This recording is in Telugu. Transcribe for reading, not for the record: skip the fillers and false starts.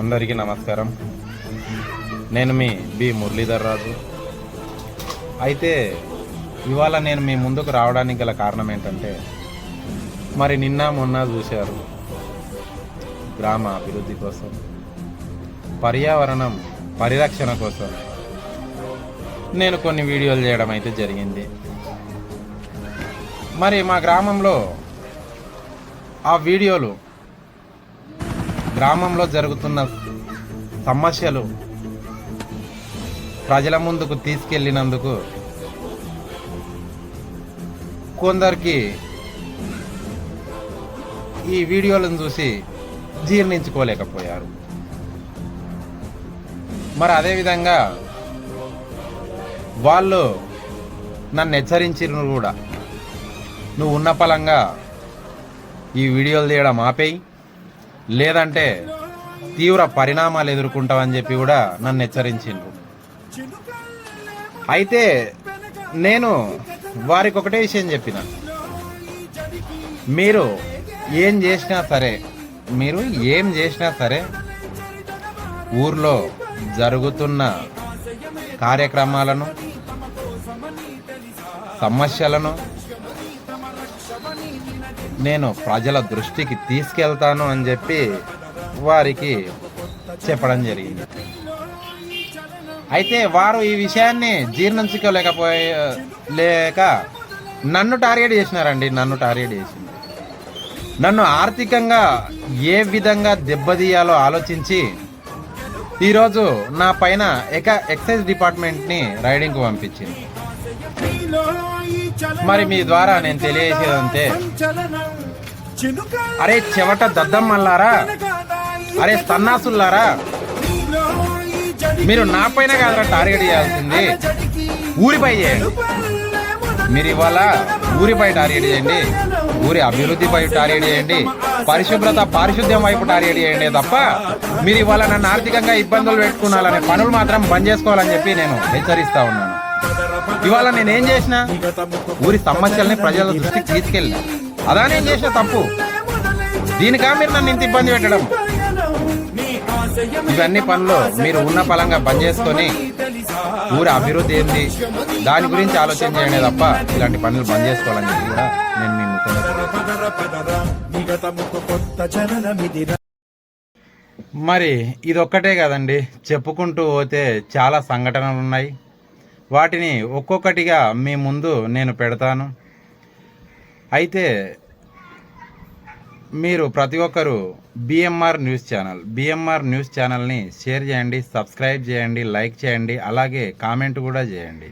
అందరికీ నమస్కారం. నేను మీ బి మురళీధర్ రాజు. అయితే ఇవాళ నేను మీ ముందుకు రావడానికి గల కారణం ఏంటంటే, మరి నిన్న మొన్న చూశారు, గ్రామ అభివృద్ధి కోసం, పర్యావరణం పరిరక్షణ కోసం నేను కొన్ని వీడియోలు చేయడం అయితే జరిగింది. మరి మా గ్రామంలో ఆ వీడియోలు గ్రామంలో జరుగుతున్న సమస్యలు ప్రజల ముందుకు తీసుకెళ్ళినందుకు కొందరికి ఈ వీడియోలను చూసి జీర్ణించుకోలేకపోయారు. మరి అదేవిధంగా వాళ్ళు నన్ను హెచ్చరించారు కూడా, నువ్వు ఉన్న పలంగా ఈ వీడియోలు తీయడం ఆపేయి, లేదంటే తీవ్ర పరిణామాలు ఎదుర్కొంటావని చెప్పి కూడా నన్ను హెచ్చరించిండ్రు. అయితే నేను వారికి ఒకటే విషయం చెప్పిన, మీరు ఏం చేసినా సరే ఊర్లో జరుగుతున్న కార్యక్రమాలను, సమస్యలను నేను ప్రజల దృష్టికి తీసుకెళ్తాను అని చెప్పి వారికి చెప్పడం జరిగింది. అయితే వారు ఈ విషయాన్ని జీర్ణించుకోలేక నన్ను టార్గెట్ చేసినారండి. నన్ను ఆర్థికంగా ఏ విధంగా దెబ్బతీయాలో ఆలోచించి ఈరోజు నా పైన ఎక్సైజ్ డిపార్ట్మెంట్ని రైడింగ్కు పంపించింది. మరి మీ ద్వారా నేను తెలియజేసేదంటే, అరే చెవట దద్దమ్మల్లారా, అరే సన్నాసుల్లారా, మీరు నా పైన కాదురా టార్గెట్ చేయాల్సింది, ఊరిపై చేయండి. మీరు ఇవాళ ఊరిపై టార్గెట్ చేయండి, ఊరి అభివృద్ధిపై టార్గెట్ చేయండి, పారిశుద్ధ్యం వైపు టార్గెట్ చేయండి తప్ప మీరు ఇవాళ నన్ను ఆర్థికంగా ఇబ్బందులు పెట్టుకున్నారనే పనులు మాత్రం బంద్ చేసుకోవాలని చెప్పి నేను హెచ్చరిస్తా ఉన్నాను. ఇవాళ నేనేం చేసినా ఊరి సమస్యల్ని ప్రజల దృష్టికి తీసుకెళ్ళినా, అదా నేను చేసిన తప్పు. దీనికా మీరు నన్ను ఇంత ఇబ్బంది పెట్టడం? ఇవన్నీ పనులు మీరు ఉన్న పలంగా బంద్ చేసుకొని ఊరి అభివృద్ధి ఏంది దాని గురించి ఆలోచన చేయండి తప్ప ఇలాంటి పనులు బంద్ చేసుకోవాలని చెప్పి కూడా నేను మీ ముఖ్యంగా. మరి ఇదొక్కటే కదండి, చెప్పుకుంటూ పోతే చాలా సంఘటనలు ఉన్నాయి. వాటిని ఒక్కొక్కటిగా మీ ముందు నేను పెడతాను. అయితే మీరు ప్రతి ఒక్కరూ బిఎంఆర్ న్యూస్ ఛానల్ని షేర్ చేయండి, సబ్స్క్రైబ్ చేయండి, లైక్ చేయండి, అలాగే కామెంట్ కూడా చేయండి.